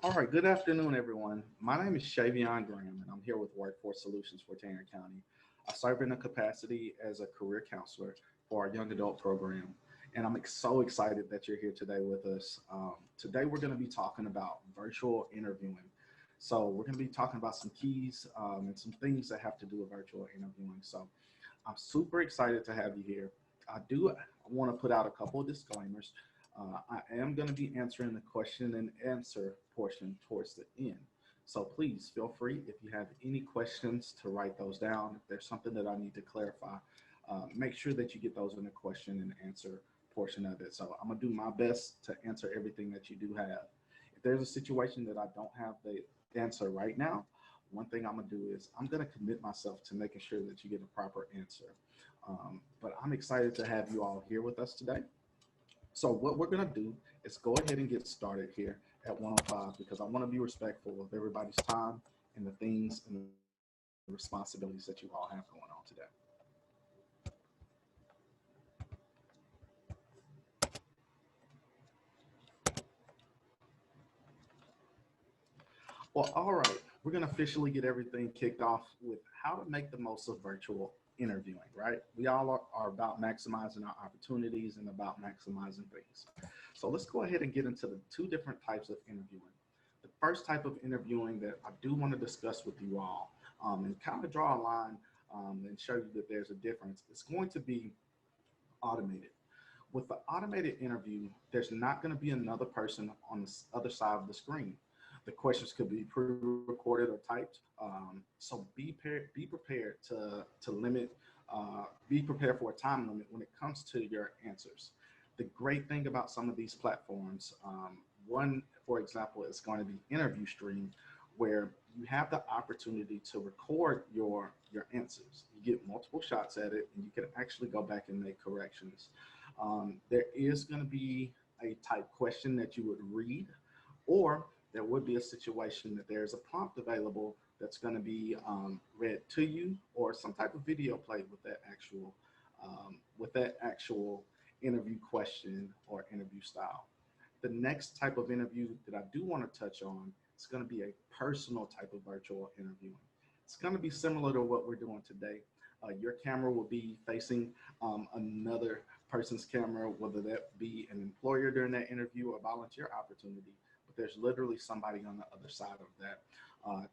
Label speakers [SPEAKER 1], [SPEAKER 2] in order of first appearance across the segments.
[SPEAKER 1] All right, good afternoon, everyone. My name is Schavion Graham, and I'm here with Workforce Solutions for Tarrant County. I serve in a capacity as a career counselor for our young adult program, and so excited that you're here today with us. Today, we're going to be talking about virtual interviewing. So, we're going to be talking about some keys and some things that have to do with virtual interviewing. So, I'm super excited to have you here. I want to put out a couple of disclaimers. I am going to be answering the question and answer portion towards the end. So please feel free if you have any questions to write those down. If there's something that I need to clarify, make sure that you get those in the question and answer portion of it. So I'm going to do my best to answer everything that you do have. If there's a situation that I don't have the answer right now, one thing I'm going to do is I'm going to commit myself to making sure that you get a proper answer. But I'm excited to have you all here with us today. So what we're going to do is go ahead and get started here at 105 because I want to be respectful of everybody's time and the things and the responsibilities that you all have going on today. Well, all right, we're going to officially get everything kicked off with how to make the most of virtual interviewing, right? We all are about maximizing our opportunities and about maximizing things. So let's go ahead and get into the two different types of interviewing. The first type of interviewing that I do want to discuss with you all and kind of draw a line and show you that there's a difference. It's going to be automated. With the automated interview, there's not going to be another person on the other side of the screen. The questions could be pre-recorded or typed. So be prepared to limit, be prepared for a time limit when it comes to your answers. The great thing about some of these platforms, one, for example, is going to be Interview Stream, where you have the opportunity to record your answers. You get multiple shots at it, and you can actually go back and make corrections. There is going to be a type question that you would read, or there would be a situation that there's a prompt available that's going to be read to you, or some type of video played with that actual interview question or interview style. The next type of interview that I do want to touch on is going to be a personal type of virtual interviewing. It's going to be similar to what we're doing today. Your camera will be facing another person's camera, whether that be an employer during that interview or volunteer opportunity. But there's literally somebody on the other side of that.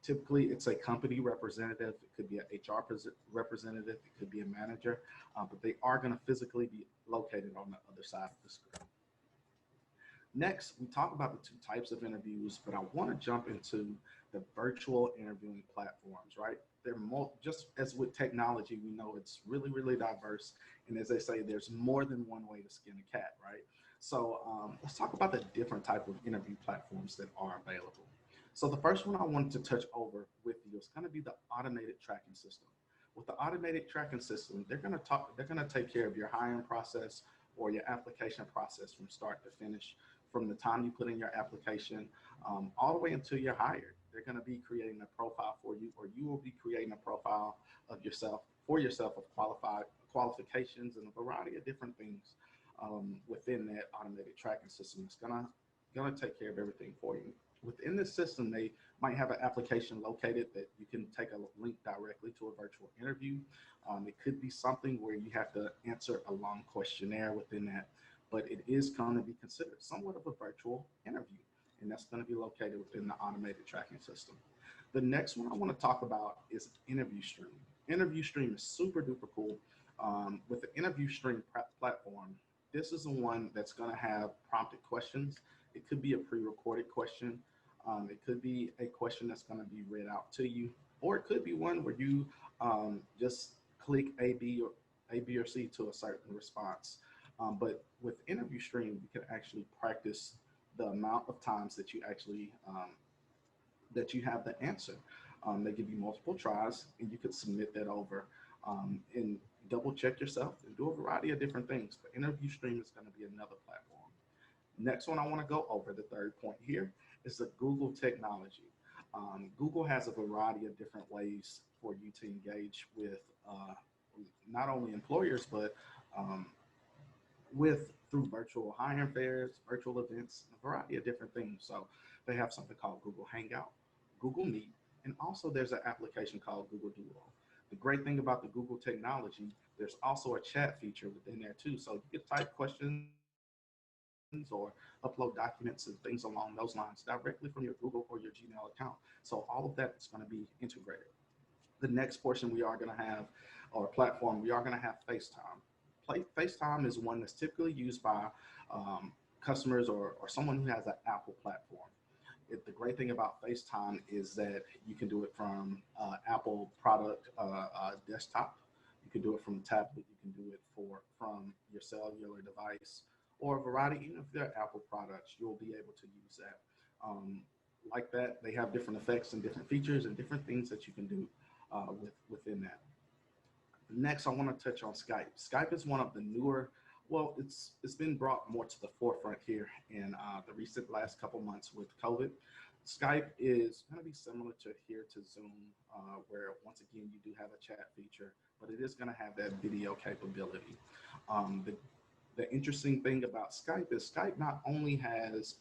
[SPEAKER 1] Typically, it's a company representative. It could be an HR representative. It could be a manager, but they are going to physically be located on the other side of the screen. Next, we talk about the two types of interviews, but I want to jump into the virtual interviewing platforms, right? Just as with technology, we know it's really, really diverse. And as they say, there's more than one way to skin a cat, right? So let's talk about the different type of interview platforms that are available. So the first one I wanted to touch over with you is going to be the automated tracking system. With the automated tracking system, they're going to take care of your hiring process or your application process from start to finish, from the time you put in your application all the way until you're hired. They're going to be creating a profile for you, or you will be creating a profile of yourself for yourself of qualifications and a variety of different things within that automated tracking system. It's gonna take care of everything for you. Within this system, they might have an application located that you can take a link directly to a virtual interview. It could be something where you have to answer a long questionnaire within that, but it is going to be considered somewhat of a virtual interview, and that's going to be located within the automated tracking system. The next one I want to talk about is Interview Stream. Interview Stream is super duper cool. With the Interview Stream platform, this is the one that's going to have prompted questions. It could be a pre-recorded question. It could be a question that's going to be read out to you, or it could be one where you just click A, B, or C to a certain response. But with Interview Stream, you can actually practice the amount of times that you actually that you have the answer. They give you multiple tries, and you could submit that over and double check yourself and do a variety of different things. But Interview Stream is going to be another platform. Next one I want to go over, the third point here, is the Google technology. Google has a variety of different ways for you to engage with not only employers, but with through virtual hiring fairs, virtual events, a variety of different things. So they have something called Google Hangout, Google Meet, and also there's an application called Google Duo. The great thing about the Google technology, there's also a chat feature within there too. So you can type questions or upload documents and things along those lines directly from your Google or your Gmail account. So all of that is going to be integrated. The next portion we are going to have, or platform, we are going to have FaceTime. FaceTime is one that's typically used by customers or someone who has an Apple platform. The great thing about FaceTime is that you can do it from Apple product desktop. You can do it from a tablet. You can do it from your cellular device or a variety. Even if they're Apple products, you'll be able to use that. Um, like that, they have different effects and different features and different things that you can do within that. Next, I want to touch on Skype. Skype is one of the newer. Well, it's been brought more to the forefront here in the recent last couple months with COVID. Skype is going to be similar to here to Zoom, where once again you do have a chat feature, but it is going to have that video capability. The interesting thing about Skype is Skype not only has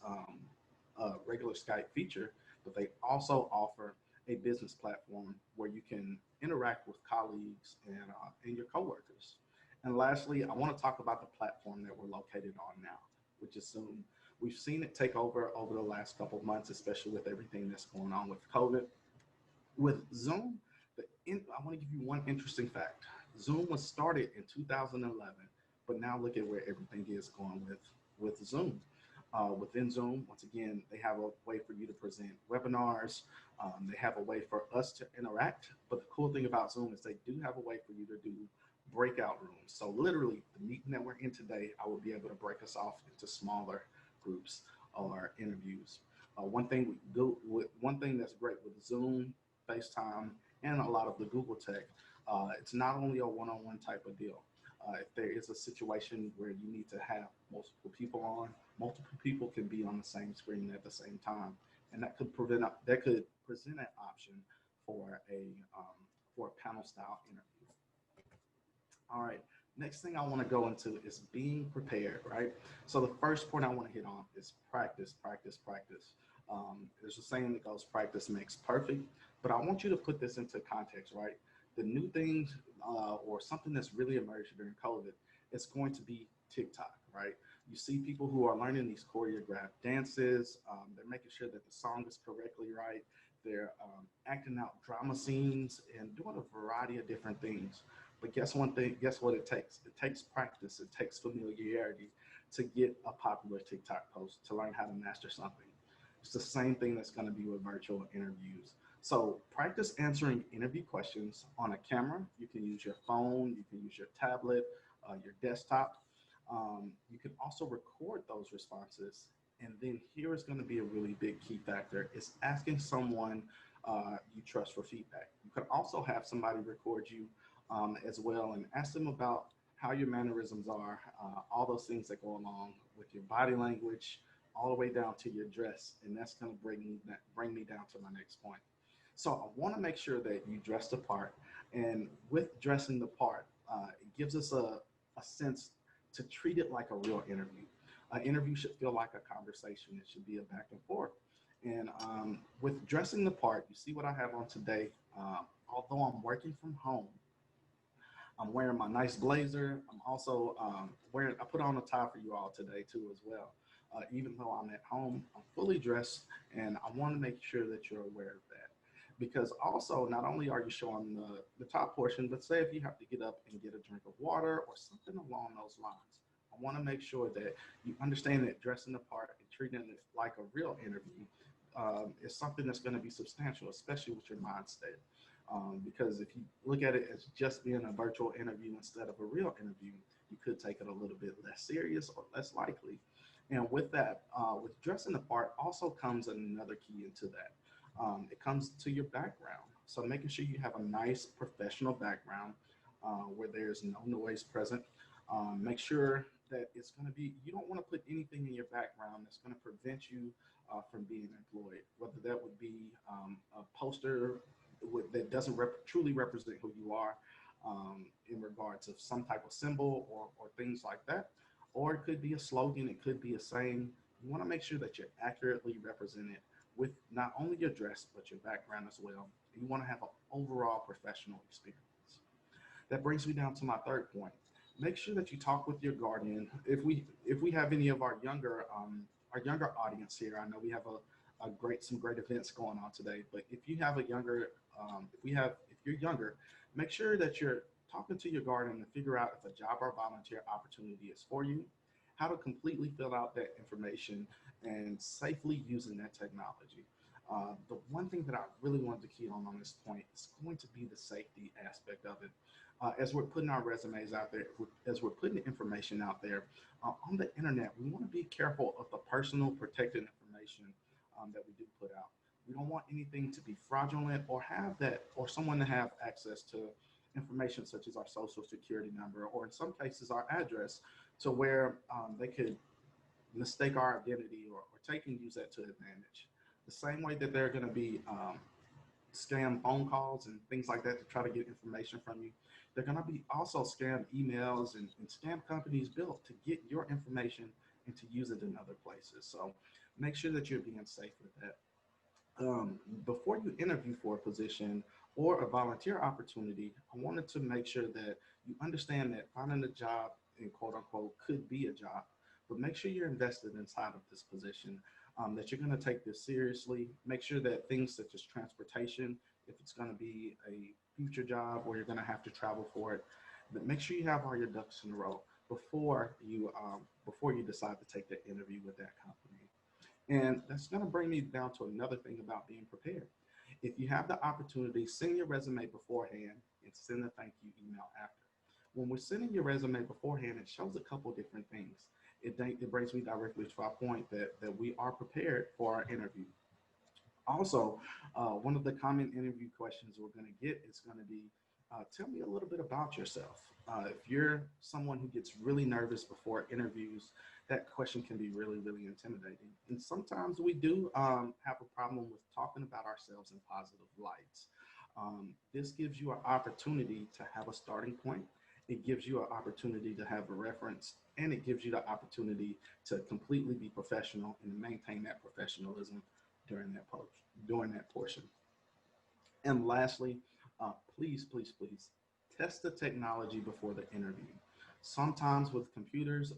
[SPEAKER 1] a regular Skype feature, but they also offer a business platform where you can interact with colleagues and your coworkers. And lastly, I want to talk about the platform that we're located on now, which is Zoom. We've seen it take over the last couple of months, especially with everything that's going on with COVID. With Zoom, I want to give you one interesting fact. Zoom was started in 2011, but now look at where everything is going with Zoom. Within Zoom, once again, they have a way for you to present webinars. They have a way for us to interact. But the cool thing about Zoom is they do have a way for you to do breakout rooms. So literally, the meeting that we're in today, I will be able to break us off into smaller groups or interviews. One thing that's great with Zoom, FaceTime, and a lot of the Google tech, it's not only a one-on-one type of deal. If there is a situation where you need to have multiple people on, multiple people can be on the same screen at the same time, and that could present an option for a panel style interview. All right. Next thing I want to go into is being prepared, right? So the first point I want to hit on is practice, practice, practice. There's a saying that goes, practice makes perfect, but I want you to put this into context, right? The new things or something that's really emerged during COVID, it's going to be TikTok, right? You see people who are learning these choreographed dances. They're making sure that the song is correctly right. They're acting out drama scenes and doing a variety of different things. But guess one thing, guess what it takes? It takes practice, it takes familiarity to get a popular TikTok post, to learn how to master something. It's the same thing that's going to be with virtual interviews. So practice answering interview questions on a camera. You can use your phone, you can use your tablet, your desktop. You can also record those responses. And then here is going to be a really big key factor is asking someone you trust for feedback. You could also have somebody record you as well and ask them about how your mannerisms are, all those things that go along with your body language, all the way down to your dress. And that's going to bring me down to my next point. So I want to make sure that you dress the part. And with dressing the part, it gives us a sense to treat it like a real interview. An interview should feel like a conversation. It should be a back and forth. And with dressing the part, you see what I have on today. Although I'm working from home, I'm wearing my nice blazer. I'm also I put on a tie for you all today too as well. Even though I'm at home, I'm fully dressed and I want to make sure that you're aware of that. Because also, not only are you showing the top portion, but say if you have to get up and get a drink of water or something along those lines, I want to make sure that you understand that dressing the part and treating it like a real interview is something that's going to be substantial, especially with your mind state. Because if you look at it as just being a virtual interview instead of a real interview, you could take it a little bit less serious or less likely. And with that, with dressing the part also comes another key into that. It comes to your background. So making sure you have a nice professional background where there's no noise present. Make sure that it's going to be, you don't want to put anything in your background that's going to prevent you from being employed, whether that would be a poster that doesn't truly represent who you are in regards of some type of symbol or things like that. or it could be a slogan, it could be a saying. You want to make sure that you're accurately represented with not only your dress, but your background as well. You want to have an overall professional experience. That brings me down to my third point. Make sure that you talk with your guardian. If we have any of our younger audience here, I know we have a great some great events going on today. But if you have a younger, if you're younger, make sure that you're talking to your guardian to figure out if a job or volunteer opportunity is for you, how to completely fill out that information, and safely using that technology. The one thing that I really wanted to key on this point is going to be the safety aspect of it. As we're putting our resumes out there, as we're putting the information out there on the internet, we want to be careful of the personal protected information that we do put out. We don't want anything to be fraudulent or have that, or someone to have access to information such as our social security number, or in some cases our address, to where they could mistake our identity, or take and use that to advantage. The same way that they're going to be scam phone calls and things like that to try to get information from you, they're going to be also scam emails and scam companies built to get your information and to use it in other places. So make sure that you're being safe with that. Before you interview for a position or a volunteer opportunity, I wanted to make sure that you understand that finding a job in quote unquote could be a job, but make sure you're invested inside of this position, that you're going to take this seriously. Make sure that things such as transportation, if it's going to be a future job or you're going to have to travel for it, but make sure you have all your ducks in a row before you decide to take the interview with that company. And that's going to bring me down to another thing about being prepared. If you have the opportunity, send your resume beforehand and send a thank you email after. When we're sending your resume beforehand, it shows a couple different things. It brings me directly to our point that we are prepared for our interview. Also, one of the common interview questions we're going to get is going to be, tell me a little bit about yourself. If you're someone who gets really nervous before interviews, that question can be really, really intimidating. And sometimes we do have a problem with talking about ourselves in positive lights. This gives you an opportunity to have a starting point. It gives you an opportunity to have a reference, and it gives you the opportunity to completely be professional and maintain that professionalism during that portion. And lastly, please, please, please test the technology before the interview. Sometimes with computers,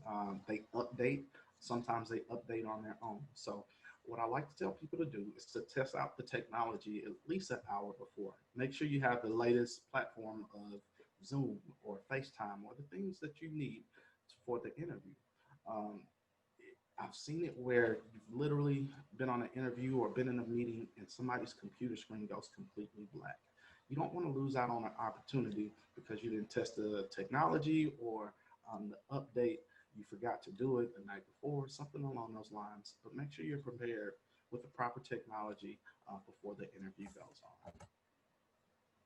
[SPEAKER 1] they update. Sometimes they update on their own. So what I like to tell people to do is to test out the technology at least an hour before. Make sure you have the latest platform of Zoom or FaceTime or the things that you need for the interview. Um, I've seen it where you've literally been on an interview or been in a meeting and somebody's computer screen goes completely black. You don't want to lose out on an opportunity because you didn't test the technology, or the update, you forgot to do it the night before, something along those lines. But make sure you're prepared with the proper technology before the interview goes on.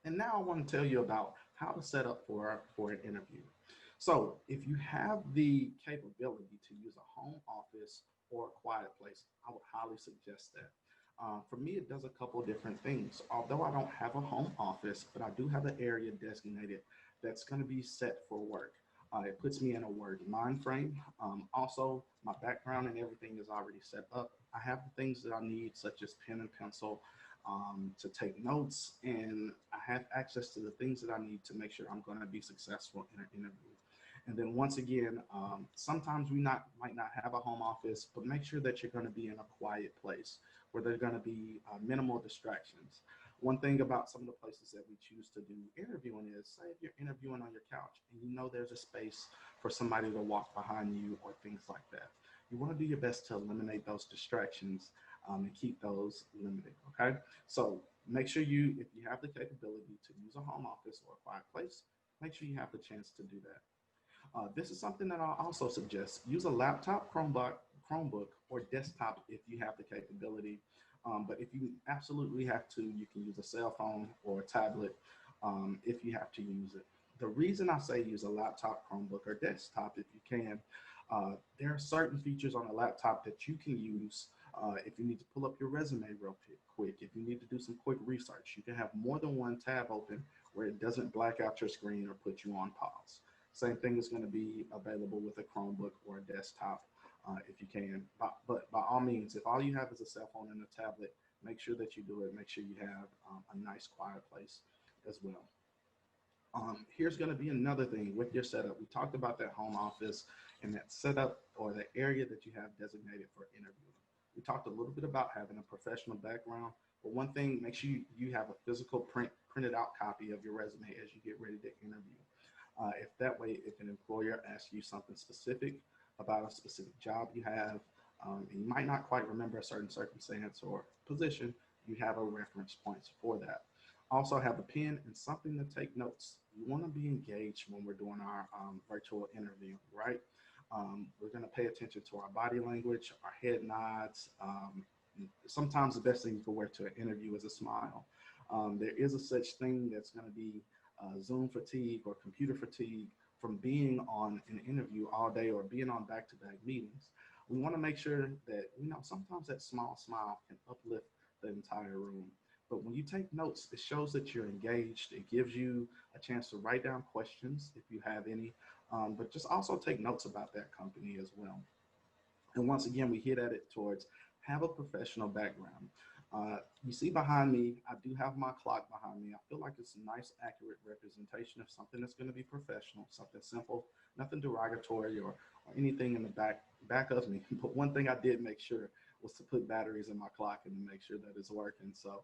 [SPEAKER 1] And now I want to tell you about how to set up for an interview. So if you have the capability to use a home office or a quiet place, I would highly suggest that. For me, it does a couple of different things. Although I don't have a home office, but I do have an area designated that's going to be set for work. It puts me in a work mind frame. Also, my background and everything is already set up. I have the things that I need, such as pen and pencil, to take notes, and I have access to the things that I need to make sure I'm going to be successful in an interview. And then once again, sometimes might not have a home office, but make sure that you're going to be in a quiet place where there's going to be minimal distractions. One thing about some of the places that we choose to do interviewing is, say if you're interviewing on your couch and you know there's a space for somebody to walk behind you or things like that. You want to do your best to eliminate those distractions and keep those limited, okay? So make sure if you have the capability to use a home office or a quiet place, make sure you have the chance to do that. This is something that I'll also suggest. Use a laptop, Chromebook, or desktop if you have the capability. But if you absolutely have to, you can use a cell phone or a tablet if you have to use it. The reason I say use a laptop, Chromebook, or desktop if you can, there are certain features on a laptop that you can use if you need to pull up your resume real quick, if you need to do some quick research. You can have more than one tab open where it doesn't black out your screen or put you on pause. Same thing is going to be available with a Chromebook or a desktop if you can. But by all means, if all you have is a cell phone and a tablet, make sure that you do it. Make sure you have a nice quiet place as well. Here's going to be another thing with your setup. We talked about that home office and that setup or the area that you have designated for interviewing. We talked a little bit about having a professional background, but one thing, make sure you have a physical printed out copy of your resume as you get ready to interview. If that way, if an employer asks you something specific about a specific job you have, and you might not quite remember a certain circumstance or position, you have a reference points for that. Also have a pen and something to take notes. You want to be engaged when we're doing our virtual interview, right? We're going to pay attention to our body language, our head nods. Sometimes the best thing you can wear to an interview is a smile. There is a such thing that's going to be Zoom fatigue or computer fatigue from being on an interview all day or being on back-to-back meetings. We want to make sure that, sometimes that small smile can uplift the entire room. But when you take notes, it shows that you're engaged. It gives you a chance to write down questions if you have any, but just also take notes about that company as well. And once again, we hit at it towards have a professional background. You see behind me, I do have my clock behind me. I feel like it's a nice, accurate representation of something that's going to be professional, something simple, nothing derogatory or anything in the back of me. But one thing I did make sure was to put batteries in my clock and to make sure that it's working. So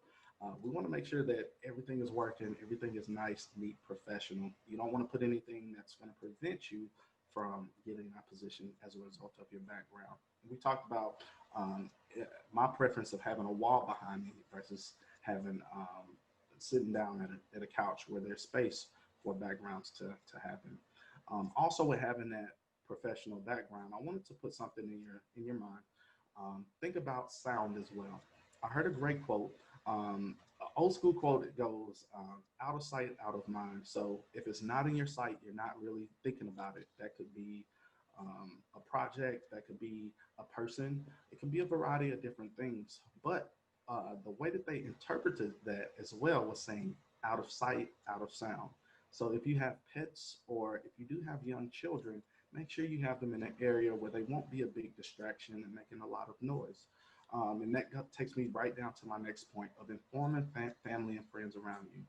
[SPEAKER 1] we want to make sure that everything is working, everything is nice, neat, professional. You don't want to put anything that's going to prevent you from getting that position as a result of your background. We talked about my preference of having a wall behind me versus having sitting down at a couch where there's space for backgrounds to happen. Also, with having that professional background, I wanted to put something in your mind. Think about sound as well. I heard a great quote, an old school quote. It goes, "Out of sight, out of mind." So if it's not in your sight, you're not really thinking about it. That could be a project, that could be a person, it can be a variety of different things. But the way that they interpreted that as well was saying out of sight, out of sound. So if you have pets or if you do have young children, make sure you have them in an area where they won't be a big distraction and making a lot of noise. And that takes me right down to my next point of informing family and friends around you.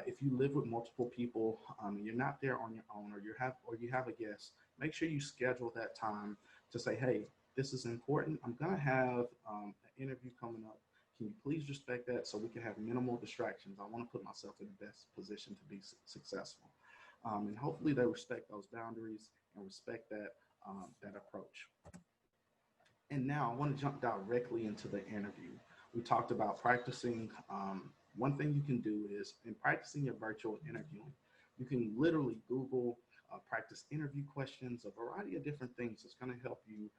[SPEAKER 1] If you live with multiple people, you're not there on your own, or you have a guest, make sure you schedule that time to say, hey, this is important. I'm gonna have an interview coming up. Can you please respect that so we can have minimal distractions? I want to put myself in the best position to be successful. And hopefully they respect those boundaries and respect that approach. And now I want to jump directly into the interview. We talked about practicing. One thing you can do is in practicing your virtual interviewing, you can literally Google practice interview questions, a variety of different things that's going to help you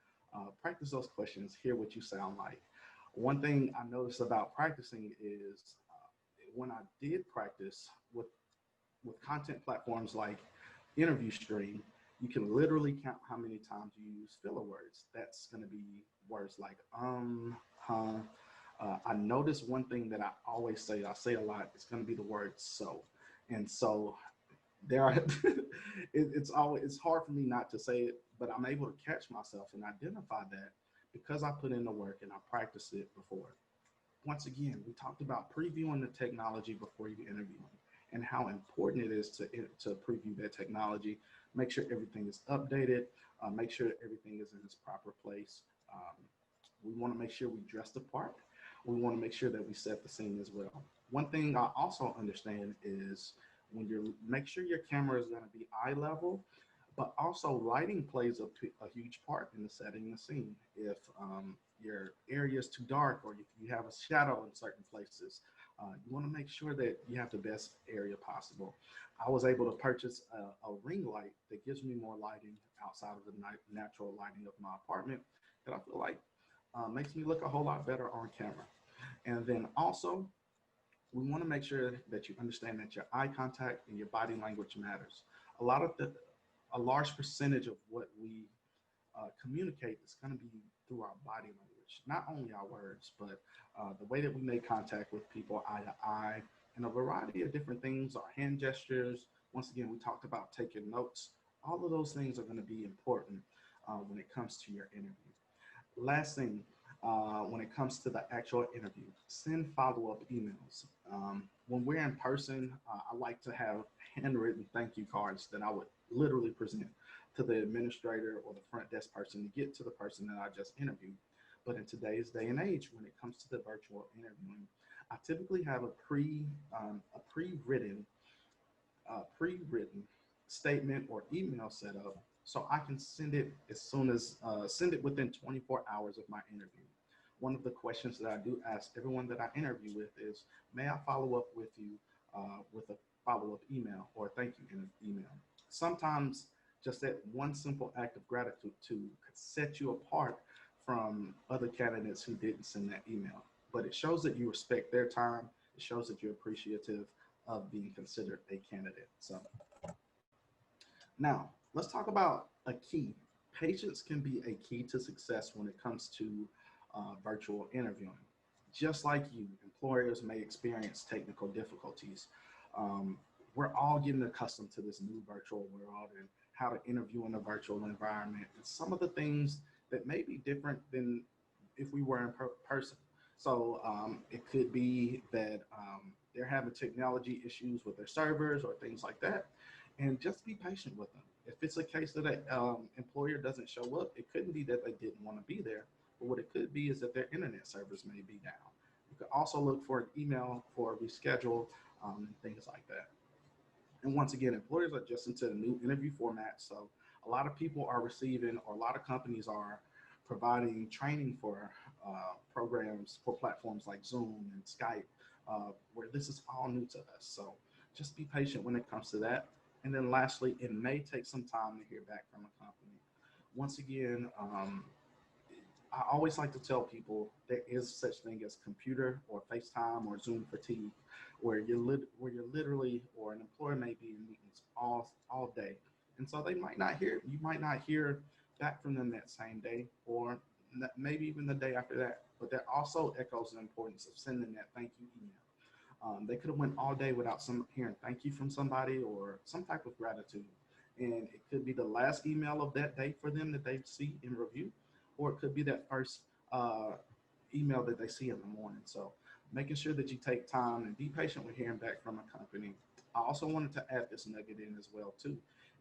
[SPEAKER 1] practice those questions, hear what you sound like. One thing I noticed about practicing is when I did practice with content platforms like Interview Stream, you can literally count how many times you use filler words. That's going to be words like huh. I notice one thing that I always say, I say a lot, it's going to be the word so. And so there are, it's hard for me not to say it, but I'm able to catch myself and identify that because I put in the work and I practiced it before. Once again, we talked about previewing the technology before you interview and how important it is to preview that technology, make sure everything is updated, make sure everything is in its proper place. We want to make sure we dress the part. We want to make sure that we set the scene as well. One thing I also understand is when you make sure your camera is going to be eye level, but also lighting plays a huge part in the setting the scene. If your area is too dark or if you have a shadow in certain places, you want to make sure that you have the best area possible. I was able to purchase a ring light that gives me more lighting outside of the natural lighting of my apartment that I feel like makes me look a whole lot better on camera. And then also, we want to make sure that you understand that your eye contact and your body language matters. A large percentage of what we communicate is going to be through our body language, not only our words, but the way that we make contact with people eye to eye, and a variety of different things, our hand gestures. Once again, we talked about taking notes. All of those things are going to be important when it comes to your interview. Last thing, when it comes to the actual interview, send follow-up emails. When we're in person, I like to have handwritten thank you cards that I would literally present to the administrator or the front desk person to get to the person that I just interviewed. But in today's day and age, when it comes to the virtual interviewing, I typically have a pre-written statement or email set up so I can send it as soon as send it within 24 hours of my interview. One of the questions that I do ask everyone that I interview with is, may I follow up with you with a follow-up email or thank you in an email? Sometimes just that one simple act of gratitude could set you apart from other candidates who didn't send that email. But it shows that you respect their time. It shows that you're appreciative of being considered a candidate. So now let's talk about a key. Patience can be a key to success when it comes to virtual interviewing. Just like you, employers may experience technical difficulties. Um, we're all getting accustomed to this new virtual world and how to interview in a virtual environment and some of the things that may be different than if we were in person. So it could be that they're having technology issues with their servers or things like that. And just be patient with them. If it's a case that an employer doesn't show up, it couldn't be that they didn't want to be there. But what it could be is that their internet servers may be down. You could also look for an email for a reschedule and things like that. And once again, employers are adjusting to the new interview format. So a lot of people are receiving, or a lot of companies are providing training for programs for platforms like Zoom and Skype, where this is all new to us. So just be patient when it comes to that. And then lastly, it may take some time to hear back from a company. Once again, I always like to tell people there is such thing as computer or FaceTime or Zoom fatigue, where you're literally, or an employer may be in meetings all day, and so they might not hear, you might not hear back from them that same day, or maybe even the day after that. But that also echoes the importance of sending that thank you email. They could have went all day without some hearing thank you from somebody or some type of gratitude. And it could be the last email of that day for them that they see and review, or it could be that first uh, email that they see in the morning. So making sure that you take time and be patient with hearing back from a company. I also wanted to add this nugget in as well too.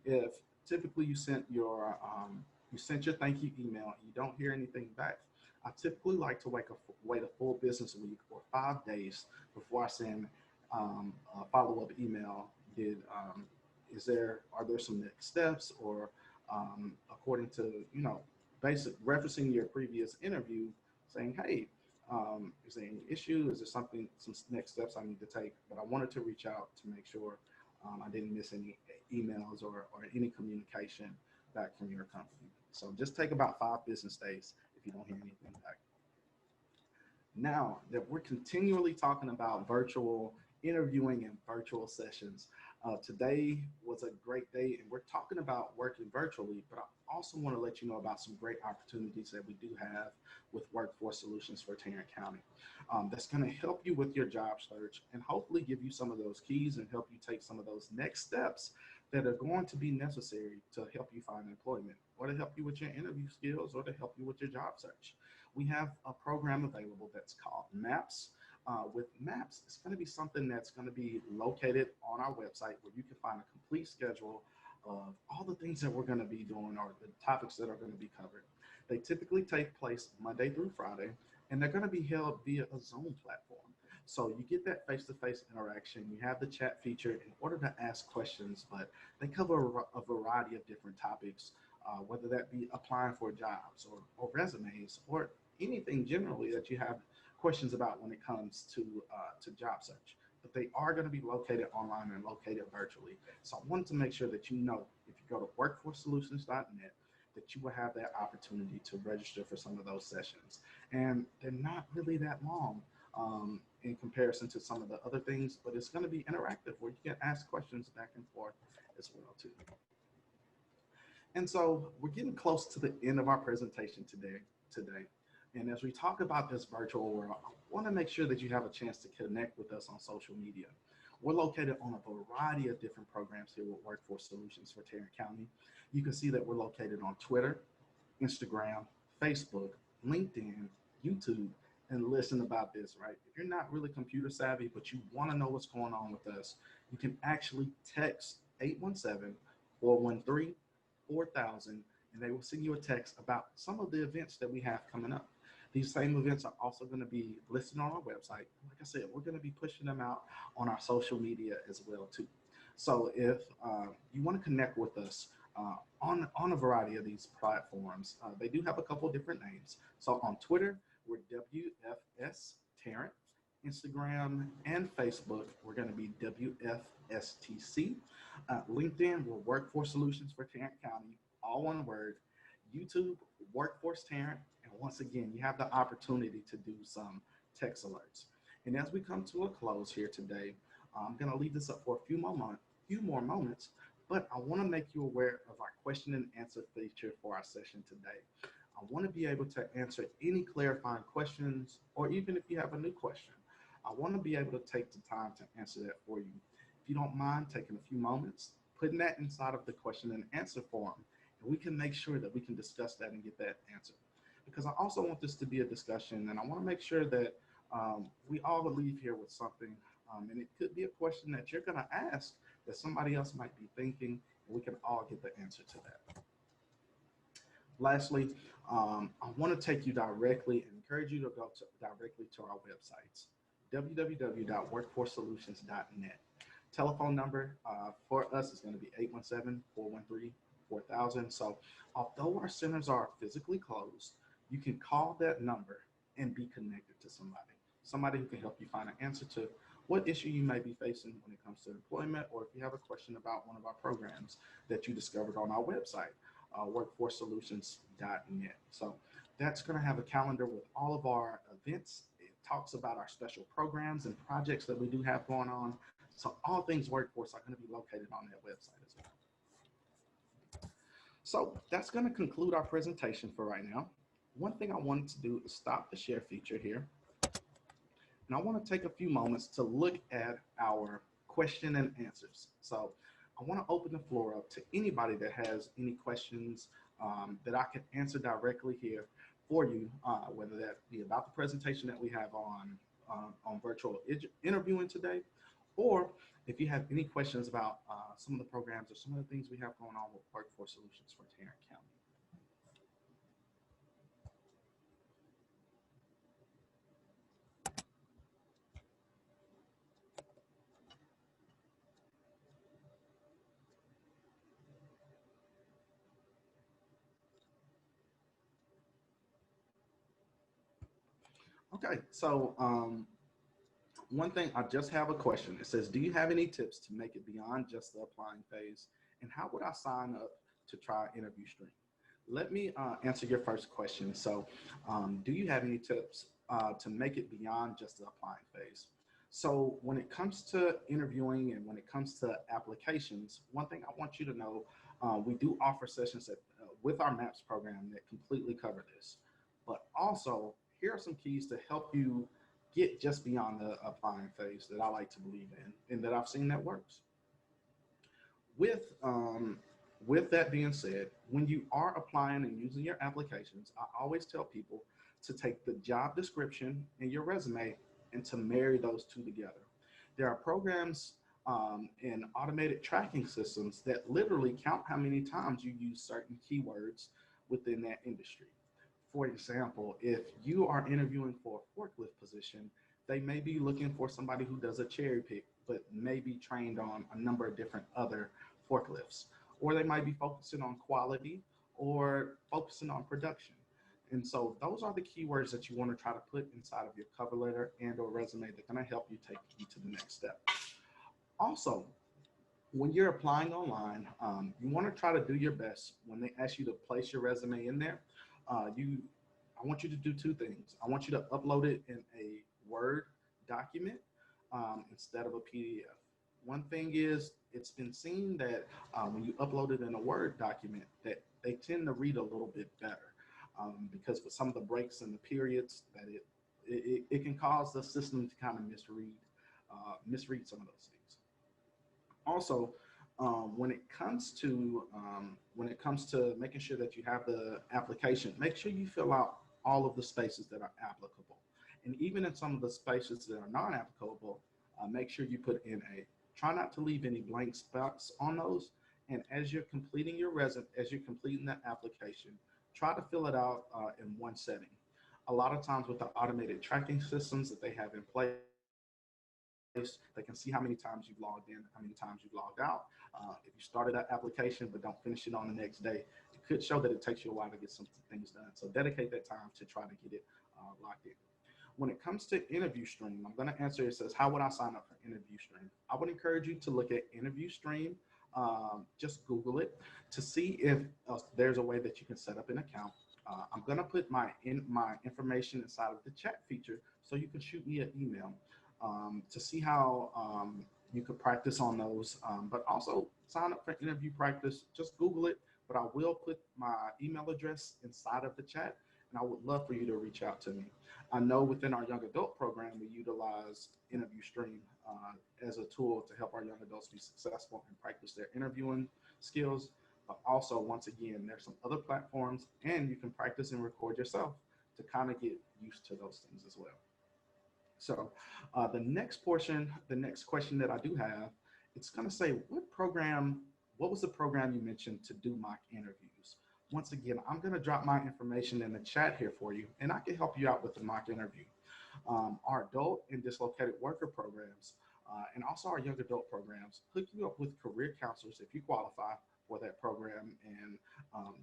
[SPEAKER 1] If typically you sent your thank you email and you don't hear anything back, I typically like to wait a full business week or 5 days before I send a follow-up email. Did are there some next steps, or according to basic referencing your previous interview, saying, hey, is there any issue? Is there some next steps I need to take? But I wanted to reach out to make sure I didn't miss any emails or any communication back from your company. So just take about 5 business days if you don't hear anything back. Now that we're continually talking about virtual interviewing and virtual sessions, today was a great day, and we're talking about working virtually, but I also want to let you know about some great opportunities that we do have with Workforce Solutions for Tarrant County. That's going to help you with your job search and hopefully give you some of those keys and help you take some of those next steps that are going to be necessary to help you find employment, or to help you with your interview skills, or to help you with your job search. We have a program available that's called MAPS. With MAPS, it's going to be something that's going to be located on our website, where you can find a complete schedule of all the things that we're going to be doing, or the topics that are going to be covered. They typically take place Monday through Friday, and they're going to be held via a Zoom platform. So you get that face-to-face interaction. You have the chat feature in order to ask questions, but they cover a variety of different topics, whether that be applying for jobs or resumes, or anything generally that you have questions about when it comes to job search. But they are going to be located online and located virtually. So I wanted to make sure that you know, if you go to workforcesolutions.net, that you will have that opportunity to register for some of those sessions. And they're not really that long in comparison to some of the other things, but it's going to be interactive, where you can ask questions back and forth as well too. And so we're getting close to the end of our presentation today. And as we talk about this virtual world, I want to make sure that you have a chance to connect with us on social media. We're located on a variety of different programs here with Workforce Solutions for Tarrant County. You can see that we're located on Twitter, Instagram, Facebook, LinkedIn, YouTube, and listen about this, right? If you're not really computer savvy, but you want to know what's going on with us, you can actually text 817-413-4000, and they will send you a text about some of the events that we have coming up. These same events are also going to be listed on our website. Like I said, we're going to be pushing them out on our social media as well too. So if you want to connect with us on a variety of these platforms, they do have a couple different names. So on Twitter, we're WFS Tarrant. Instagram and Facebook, we're going to be WFSTC. LinkedIn, we're Workforce Solutions for Tarrant County, all one word. YouTube, Workforce Tarrant. And once again, you have the opportunity to do some text alerts. And as we come to a close here today, I'm going to leave this up for a few more moments, but I want to make you aware of our question and answer feature for our session today. I want to be able to answer any clarifying questions, or even if you have a new question, I want to be able to take the time to answer that for you. If you don't mind taking a few moments, putting that inside of the question and answer form, and we can make sure that we can discuss that and get that answered. Because I also want this to be a discussion, and I want to make sure that we all leave here with something, and it could be a question that you're going to ask that somebody else might be thinking, and we can all get the answer to that. Lastly, I want to take you directly and encourage you to go directly to our websites, www.workforcesolutions.net. Telephone number for us is going to be 817-413-4000. So although our centers are physically closed, you can call that number and be connected to somebody who can help you find an answer to what issue you may be facing when it comes to employment, or if you have a question about one of our programs that you discovered on our website, workforcesolutions.net. So that's going to have a calendar with all of our events. It talks about our special programs and projects that we do have going on. So all things workforce are going to be located on that website as well. So that's going to conclude our presentation for right now. One thing I wanted to do is stop the share feature here. And I want to take a few moments to look at our question and answers. So I want to open the floor up to anybody that has any questions that I can answer directly here for you, whether that be about the presentation that we have on virtual interviewing today, or if you have any questions about some of the programs or some of the things we have going on with Workforce Solutions for Tarrant County. Okay, so one thing, I just have a question. It says, do you have any tips to make it beyond just the applying phase? And how would I sign up to try interview stream? Let me answer your first question. So do you have any tips to make it beyond just the applying phase? So when it comes to interviewing and when it comes to applications, one thing I want you to know, we do offer sessions with our MAPS program that completely cover this. But also, here are some keys to help you get just beyond the applying phase that I like to believe in and that I've seen that works. With that being said, when you are applying and using your applications, I always tell people to take the job description and your resume and to marry those two together. There are programs and automated tracking systems that literally count how many times you use certain keywords within that industry. For example, if you are interviewing for a forklift position, they may be looking for somebody who does a cherry pick, but may be trained on a number of different other forklifts. Or they might be focusing on quality or focusing on production. And so those are the keywords that you want to try to put inside of your cover letter and or resume that are going to help you take you to the next step. Also, when you're applying online, you want to try to do your best when they ask you to place your resume in there. I want you to do two things. I want you to upload it in a Word document instead of a PDF. One thing is, it's been seen that when you upload it in a Word document, that they tend to read a little bit better because with some of the breaks and the periods, that it can cause the system to kind of misread misread some of those things. Also, when it comes to making sure that you have the application, make sure you fill out all of the spaces that are applicable. And even in some of the spaces that are non-applicable, make sure you put in a. Try not to leave any blank spots on those. And as you're completing your as you're completing that application, try to fill it out in one setting. A lot of times with the automated tracking systems that they have in place, they can see how many times you've logged in, how many times you've logged out. If you started that application but don't finish it on the next day, it could show that it takes you a while to get some things done. So dedicate that time to try to get it locked in. When it comes to interview stream, I'm going to answer. It says, how would I sign up for interview stream? I would encourage you to look at interview stream. Just Google it to see if there's a way that you can set up an account. I'm going to put my information inside of the chat feature, so you can shoot me an email to see how you could practice on those, but also sign up for interview practice. Just Google it, but I will put my email address inside of the chat, and I would love for you to reach out to me. I know within our young adult program, we utilize Interview Stream as a tool to help our young adults be successful and practice their interviewing skills. But also, once again, there's some other platforms, and you can practice and record yourself to kind of get used to those things as well. So the next question that I do have, it's going to say, what was the program you mentioned to do mock interviews? Once again, I'm going to drop my information in the chat here for you, and I can help you out with the mock interview. Our adult and dislocated worker programs, and also our young adult programs, hook you up with career counselors if you qualify for that program. And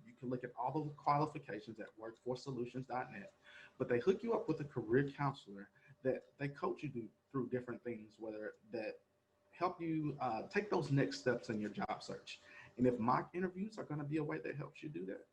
[SPEAKER 1] you can look at all the qualifications at workforcesolutions.net, but they hook you up with a career counselor that they coach you through different things, whether that help you take those next steps in your job search. And if mock interviews are going to be a way that helps you do that,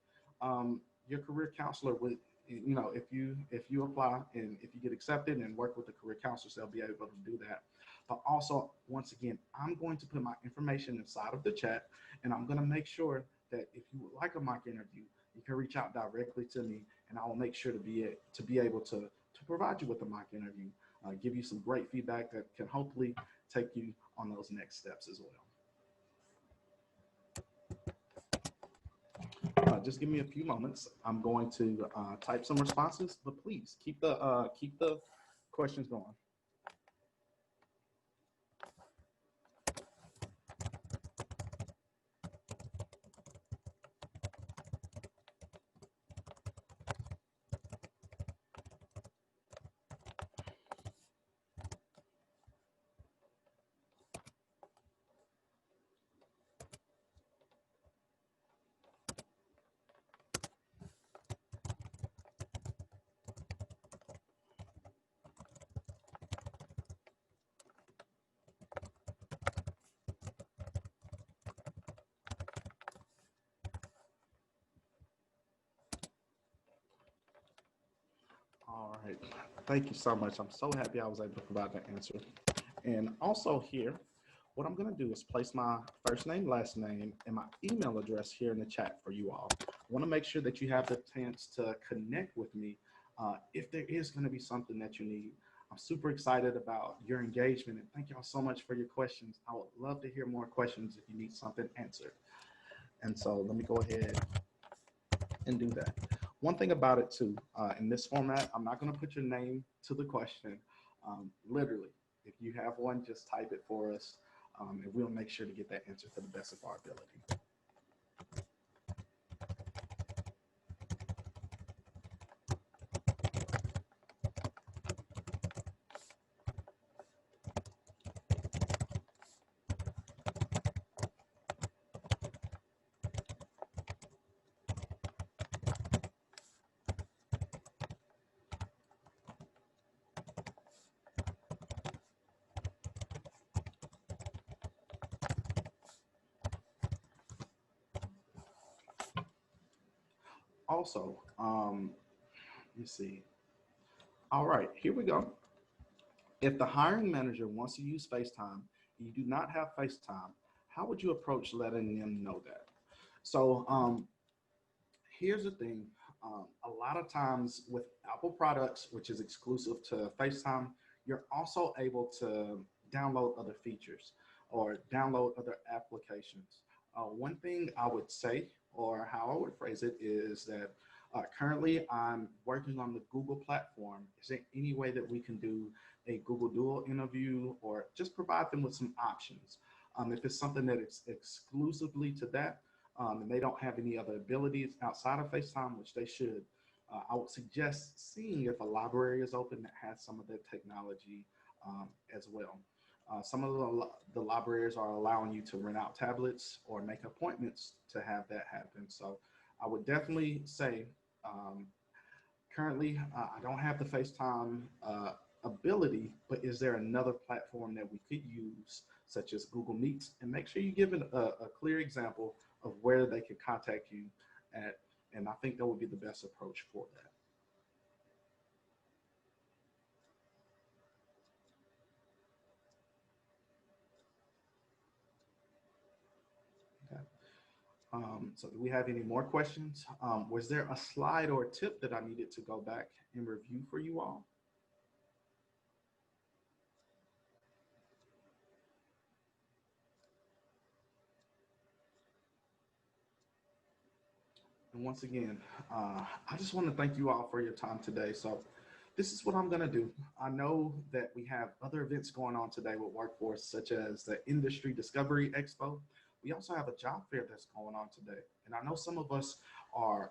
[SPEAKER 1] your career counselor would, if you apply and if you get accepted and work with the career counselors, they'll be able to do that. But also, once again, I'm going to put my information inside of the chat, and I'm going to make sure that if you would like a mock interview, you can reach out directly to me, and I will make sure to be able to provide you with a mock interview, give you some great feedback that can hopefully take you on those next steps as well. Just give me a few moments. I'm going to type some responses, but please keep the questions going. All right. Thank you so much. I'm so happy I was able to provide that answer. And also here, what I'm going to do is place my first name, last name, and my email address here in the chat for you all. I want to make sure that you have the chance to connect with me if there is going to be something that you need. I'm super excited about your engagement, and thank y'all so much for your questions. I would love to hear more questions if you need something answered. And so let me go ahead and do that. One thing about it too, in this format, I'm not going to put your name to the question. Literally, if you have one, just type it for us, and we'll make sure to get that answer to the best of our ability. Also, let me see. All right, here we go. If the hiring manager wants to use FaceTime, and you do not have FaceTime, how would you approach letting them know that? So here's the thing. A lot of times with Apple products, which is exclusive to FaceTime, you're also able to download other features or download other applications. One thing I would say, or how I would phrase it, is that currently I'm working on the Google platform. Is there any way that we can do a Google Duo interview or just provide them with some options? If it's something that is exclusively to that, and they don't have any other abilities outside of FaceTime, which they should, I would suggest seeing if a library is open that has some of that technology as well. Some of the libraries are allowing you to rent out tablets or make appointments to have that happen. So I would definitely say um, currently I don't have the FaceTime ability, but is there another platform that we could use, such as Google Meets, and make sure you give it a clear example of where they can contact you at. And I think that would be the best approach for that. Okay. So do we have any more questions? Was there a slide or a tip that I needed to go back and review for you all? And once again, I just want to thank you all for your time today. So this is what I'm going to do. I know that we have other events going on today with Workforce, such as the Industry Discovery Expo. We also have a job fair that's going on today. And I know some of us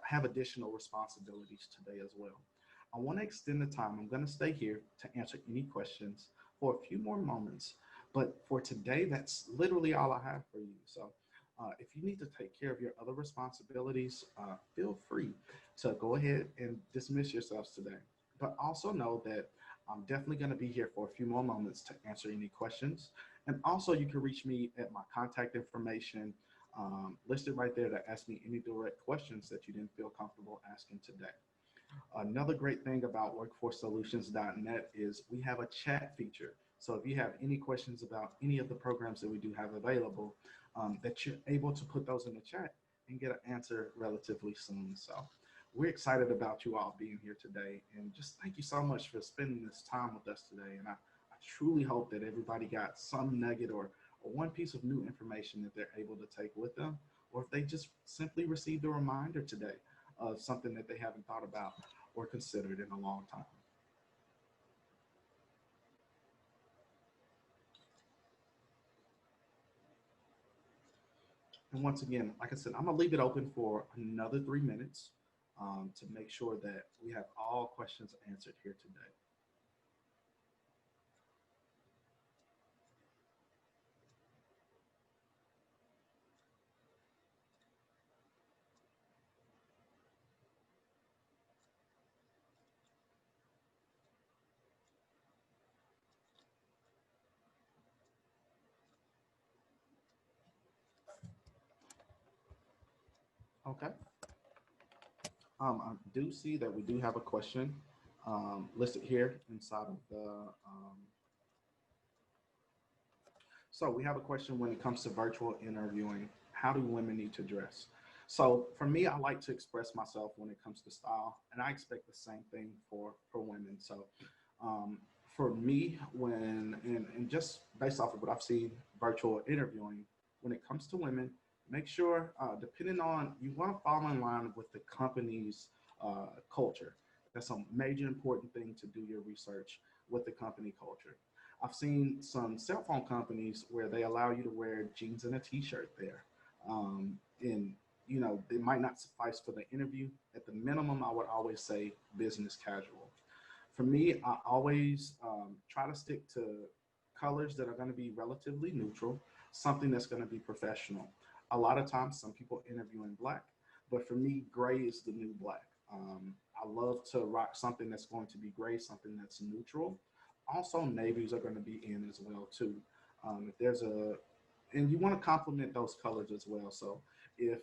[SPEAKER 1] have additional responsibilities today as well. I want to extend the time. I'm going to stay here to answer any questions for a few more moments. But for today, that's literally all I have for you. So if you need to take care of your other responsibilities, feel free to go ahead and dismiss yourselves today. But also know that I'm definitely going to be here for a few more moments to answer any questions. And also, you can reach me at my contact information listed right there to ask me any direct questions that you didn't feel comfortable asking today. Another great thing about workforcesolutions.net is we have a chat feature. So if you have any questions about any of the programs that we do have available, that you're able to put those in the chat and get an answer relatively soon. So we're excited about you all being here today. And just thank you so much for spending this time with us today. And I truly hope that everybody got some nugget or one piece of new information that they're able to take with them, or if they just simply received a reminder today of something that they haven't thought about or considered in a long time. And once again, like I said, I'm gonna leave it open for another 3 minutes to make sure that we have all questions answered here today. Okay. I do see that we do have a question listed here inside of the. So we have a question when it comes to virtual interviewing. How do women need to dress? So for me, I like to express myself when it comes to style, and I expect the same thing for women. So um, for me, and just based off of what I've seen virtual interviewing, when it comes to women, make sure depending on you want to fall in line with the company's culture. That's a major important thing to do your research with the company culture. I've seen some cell phone companies where they allow you to wear jeans and a t-shirt there. And it might not suffice for the interview. At the minimum, I would always say business casual. For me, I always try to stick to colors that are going to be relatively neutral, something that's going to be professional. A lot of times, some people interview in black, but for me, gray is the new black. I love to rock something that's going to be gray, something that's neutral. Also, navies are going to be in as well too. If there's a, and you want to complement those colors as well. So if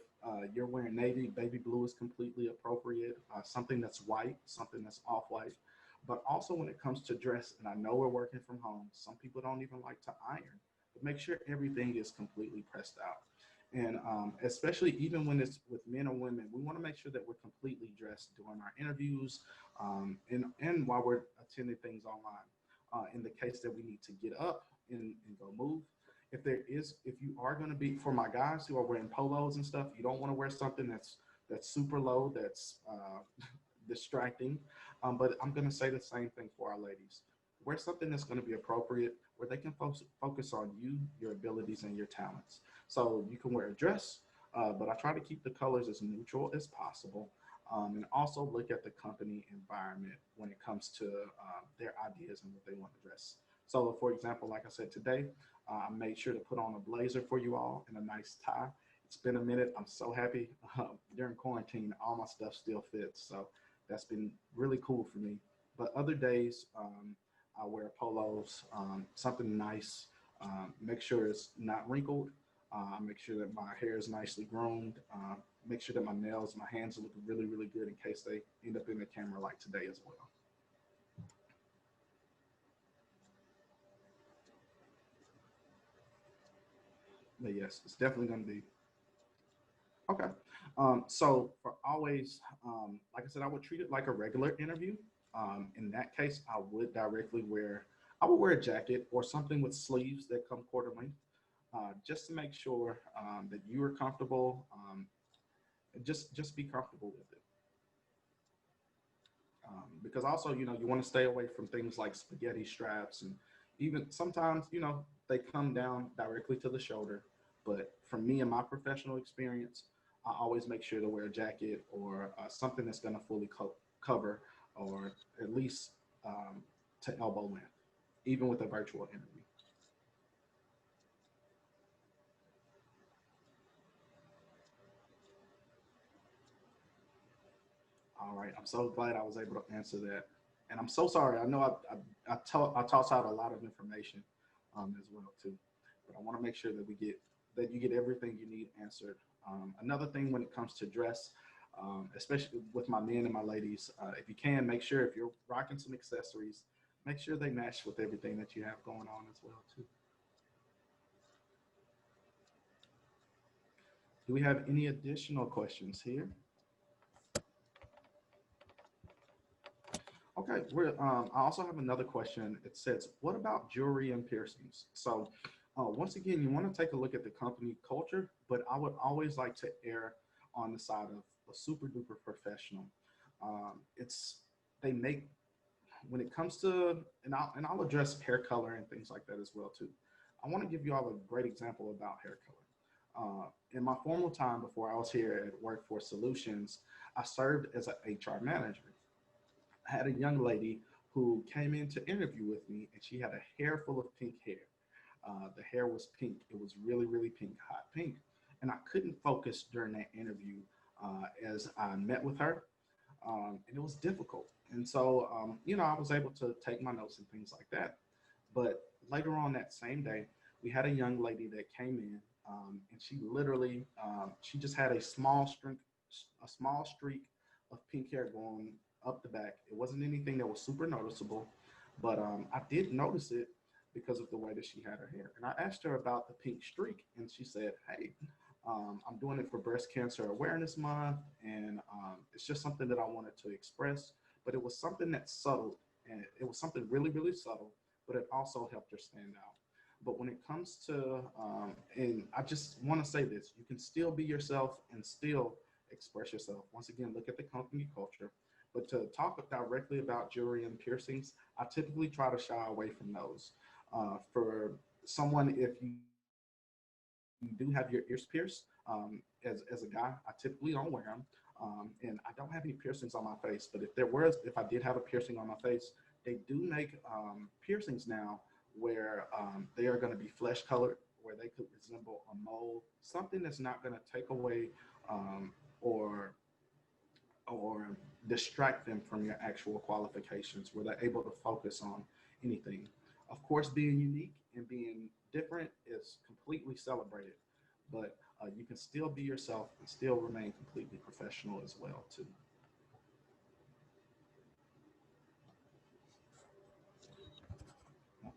[SPEAKER 1] you're wearing navy, baby blue is completely appropriate. Something that's white, something that's off white. But also when it comes to dress, and I know we're working from home, some people don't even like to iron, but make sure everything is completely pressed out. And especially even when it's with men or women, we want to make sure that we're completely dressed during our interviews and while we're attending things online. In the case that we need to get up and go move. If you are going to be, for my guys who are wearing polos and stuff, you don't want to wear something that's super low, that's distracting. But I'm going to say the same thing for our ladies. Wear something that's going to be appropriate, where they can focus on you, your abilities, and your talents. So you can wear a dress, but I try to keep the colors as neutral as possible. And also look at the company environment when it comes to their ideas and what they want to dress. So, for example, like I said today, I made sure to put on a blazer for you all and a nice tie. It's been a minute. I'm so happy. During quarantine, all my stuff still fits. So that's been really cool for me. But other days, I wear polos, something nice. Make sure it's not wrinkled. Make sure that my hair is nicely groomed. Make sure that my nails, my hands are looking really, really good in case they end up in the camera like today as well. But yes, it's definitely going to be okay. So for always, like I said, I would treat it like a regular interview. In that case, I would wear a jacket or something with sleeves that come quarter length, just to make sure that you are comfortable. Just be comfortable with it. Because also, you want to stay away from things like spaghetti straps, and even sometimes, they come down directly to the shoulder. But for me, in my professional experience, I always make sure to wear a jacket or something that's going to fully cover, or at least to elbow length, even with a virtual interview. All right, I'm so glad I was able to answer that, and I'm so sorry. I know I toss out a lot of information as well too, but I want to make sure that you get everything you need answered. Another thing when it comes to dress, especially with my men and my ladies, if you can, make sure if you're rocking some accessories, make sure they match with everything that you have going on as well too. Do we have any additional questions here? Okay, I also have another question. It says, what about jewelry and piercings? So, once again, you want to take a look at the company culture, but I would always like to err on the side of a super duper professional. It's they make when it comes to, and I'll address hair color and things like that as well too. I want to give you all a great example about hair color. In my formal time before I was here at Workforce Solutions, I served as an HR manager. I had a young lady who came in to interview with me, and she had a hair full of pink hair. The hair was pink. It was really, really pink, hot pink. And I couldn't focus during that interview as I met with her, and it was difficult. And so, I was able to take my notes and things like that. But later on that same day, we had a young lady that came in, and she literally, she just had a small streak of pink hair going up the back. It wasn't anything that was super noticeable, but I did notice it because of the way that she had her hair. And I asked her about the pink streak, and she said, "Hey, I'm doing it for Breast Cancer Awareness Month, and it's just something that I wanted to express." But it was something that's subtle, and it was something really, really subtle, but it also helped her stand out. But when it comes to, and I just want to say this, you can still be yourself and still express yourself. Once again, look at the company culture. But to talk directly about jewelry and piercings, I typically try to shy away from those. For someone, if you do have your ears pierced, as a guy, I typically don't wear them. And I don't have any piercings on my face, but if I did have a piercing on my face, they do make piercings now where they are going to be flesh colored, where they could resemble a mole, something that's not going to take away or distract them from your actual qualifications, where they're able to focus on anything. Of course, being unique and being different is completely celebrated, but you can still be yourself and still remain completely professional as well too.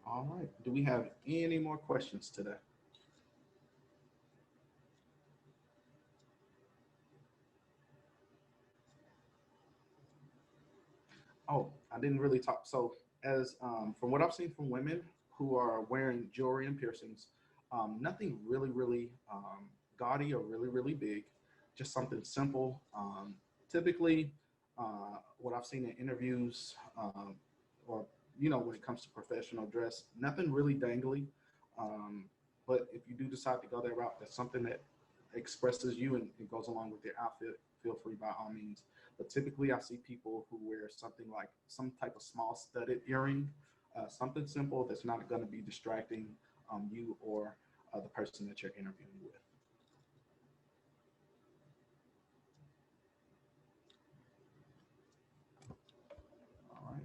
[SPEAKER 1] All right. Do we have any more questions today? Oh, I didn't really talk. So, as from what I've seen from women who are wearing jewelry and piercings. Nothing really gaudy or really big, just something simple. Typically, what I've seen in interviews, or when it comes to professional dress, nothing really dangly. Um, but if you do decide to go that route, that's something that expresses you and goes along with your outfit. Feel free by all means. But typically, I see people who wear something like some type of small studded earring, something simple that's not going to be distracting you or the person that you're interviewing with. All right.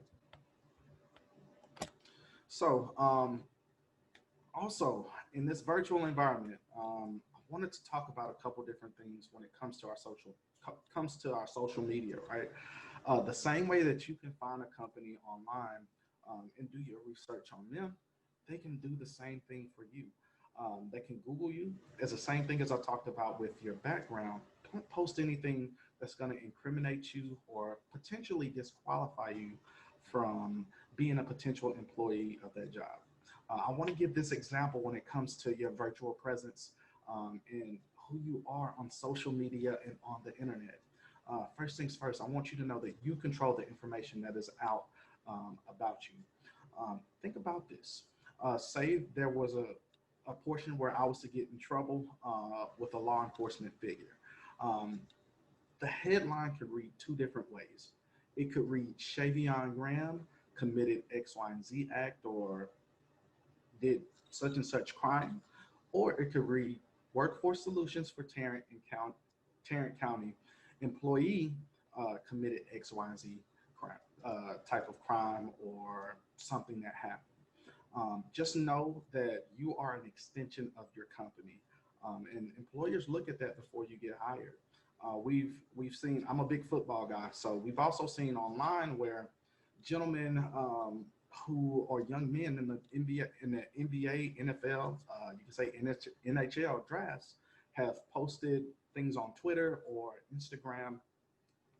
[SPEAKER 1] So, also in this virtual environment, I wanted to talk about a couple different things when it comes to our social media, right? The same way that you can find a company online and do your research on them, they can do the same thing for you. They can Google you. It's the same thing as I talked about with your background. Don't post anything that's going to incriminate you or potentially disqualify you from being a potential employee of that job. I want to give this example when it comes to your virtual presence and who you are on social media and on the internet. First things first, I want you to know that you control the information that is out about you. Think about this. Say there was a portion where I was to get in trouble with a law enforcement figure. Um, the headline could read two different ways. It could read Schavion Graham committed X, Y, and Z act or did such and such crime, or it could read Workforce Solutions for Tarrant County employee committed X, Y, and Z crime, type of crime or something that happened. Just know that you are an extension of your company, and employers look at that before you get hired. We've seen. I'm a big football guy, so we've also seen online where gentlemen who are young men in the NBA, NFL, you can say NHL drafts have posted things on Twitter or Instagram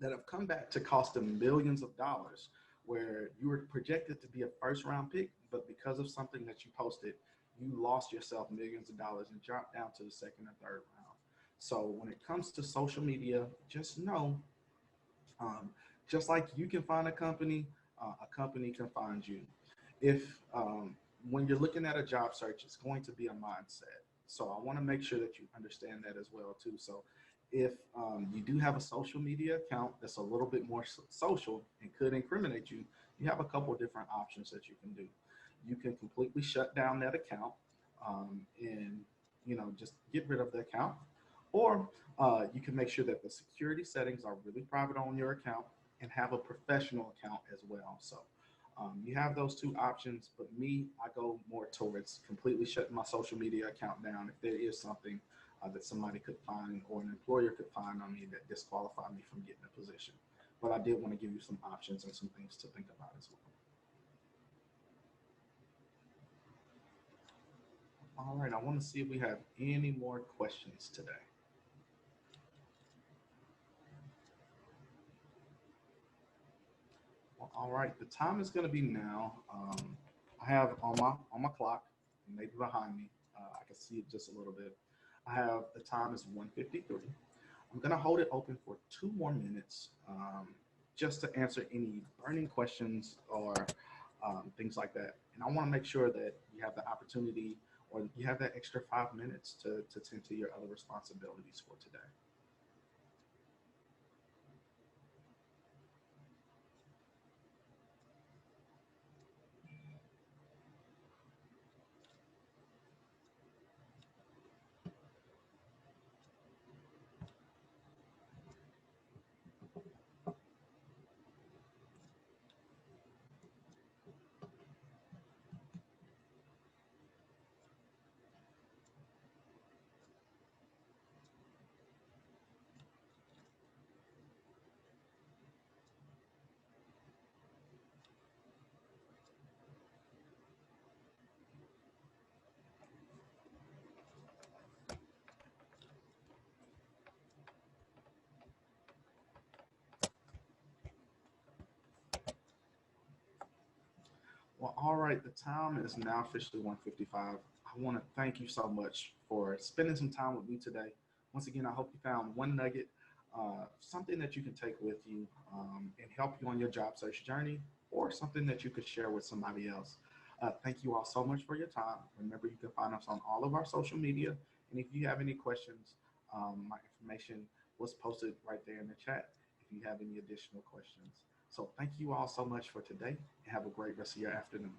[SPEAKER 1] that have come back to cost them millions of dollars, where you were projected to be a first round pick, but because of something that you posted, you lost yourself millions of dollars and dropped down to the second or third round. So when it comes to social media, just know, um, just like you can find a company can find you. If when you're looking at a job search, it's going to be a mindset. So I want to make sure that you understand that as well too. So if you do have a social media account that's a little bit more social and could incriminate you, you have a couple of different options that you can do. You can completely shut down that account and just get rid of the account, or you can make sure that the security settings are really private on your account and have a professional account as well. So you have those two options, but me, I go more towards completely shutting my social media account down if there is something that somebody could find or an employer could find on me that disqualify me from getting a position. But I did want to give you some options and some things to think about as well. All right, I want to see if we have any more questions today. Well, all right, the time is going to be now. I have on my clock, maybe behind me. I can see it just a little bit. I have the time is 1:53. I'm going to hold it open for 2 more minutes, just to answer any burning questions or things like that. And I want to make sure that you have the opportunity or you have that extra 5 minutes to tend to your other responsibilities for today. Well, all right, the time is now officially 1:55. I want to thank you so much for spending some time with me today. Once again, I hope you found one nugget, something that you can take with you and help you on your job search journey, or something that you could share with somebody else. Thank you all so much for your time. Remember, you can find us on all of our social media. And if you have any questions, my information was posted right there in the chat if you have any additional questions. So thank you all so much for today and have a great rest of your afternoon.